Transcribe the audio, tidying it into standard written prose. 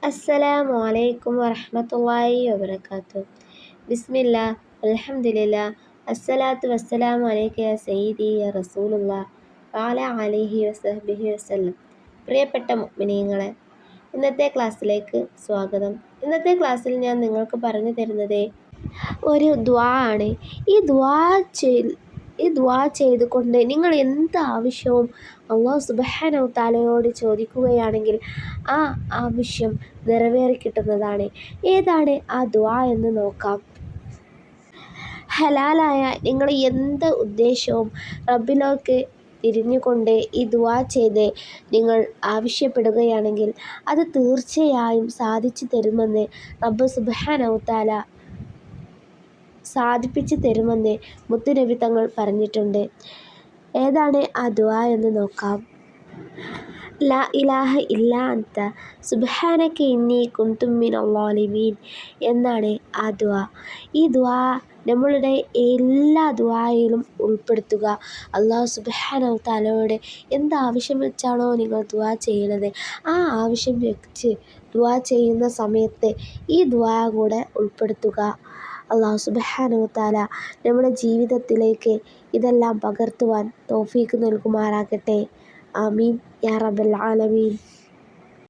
അസ്സലാമു അലൈക്കും വറഹ്മത്തുള്ളാഹി വബറകാതുഹു. ബിസ്മില്ലാ അൽഹംദുലില്ലാ അസ്സലാത്തു വസ്സലാമു അലൈക യാ സയ്യിദി യാ റസൂലുള്ളാഹ് വഅലാ ആലിഹി വസഹ്ബിഹി വസല്ലം. പ്രിയപ്പെട്ട മുഅ്മിനീങ്ങളെ, ഇന്നത്തെ ക്ലാസ്സിലേക്ക് സ്വാഗതം. ഇന്നത്തെ ക്ലാസ്സിൽ ഞാൻ നിങ്ങൾക്ക് പറഞ്ഞു തരുന്നത് ഒരു ദുആ ആണ്. ഈ ദുആ ചെയ്തുകൊണ്ട് നിങ്ങൾ എന്ത് ആവശ്യവും അല്ലാഹു സുബ്ഹാനഹു തആലയോട് ചോദിക്കുകയാണെങ്കിൽ ആ ആവശ്യം നിറവേറിക്കിട്ടുന്നതാണ്. ഏതാണ് ആ ദുആ എന്ന് നോക്കാം. ഹലാലായ നിങ്ങൾ എന്ത് ഉദ്ദേശവും റബ്ബിലേക്ക് തിരിഞ്ഞുകൊണ്ട് ഈ ദുആ ചെയ്ത് നിങ്ങൾ ആവശ്യപ്പെടുകയാണെങ്കിൽ അത് തീർച്ചയായും സാധിച്ചു തരുമെന്ന് റബ്ബ് സുബ്ഹാനഹു തആല സാധിപ്പിച്ചു തരുമെന്ന് മുത്തുനബി തങ്ങൾ പറഞ്ഞിട്ടുണ്ട്. ഏതാണ് ആ ദുആ എന്ന് നോക്കാം. ലാ ഇലാഹ ഇല്ലാ അൻത സുബ്ഹാനക ഇന്നി കുൻതു മിനൽ ളാലിമീൻ എന്നാണ് ആ ദുആ. ഈ ദുആ നമ്മളുടെ എല്ലാ ദുആയിലും ഉൾപ്പെടുത്തുക. അല്ലാഹു സുബ്ഹാനഹു തആലയോട് എന്ത് ആവശ്യം വെച്ചാണോ നിങ്ങൾ ദുആ ചെയ്യുന്നത്, ആ ആവശ്യം വെച്ച് ദുആ ചെയ്യുന്ന സമയത്ത് ഈ ദുആ കൂടെ ഉൾപ്പെടുത്തുക. അല്ലാഹു സുബ്ഹാനഹു തആല നമ്മുടെ ജീവിതത്തിലേക്ക് ഇതെല്ലാം പകർത്തുവാൻ തൗഫീഖ് നൽകുമാറാകട്ടെ. ആമീൻ യാ റബ്ബൽ ആലമീൻ.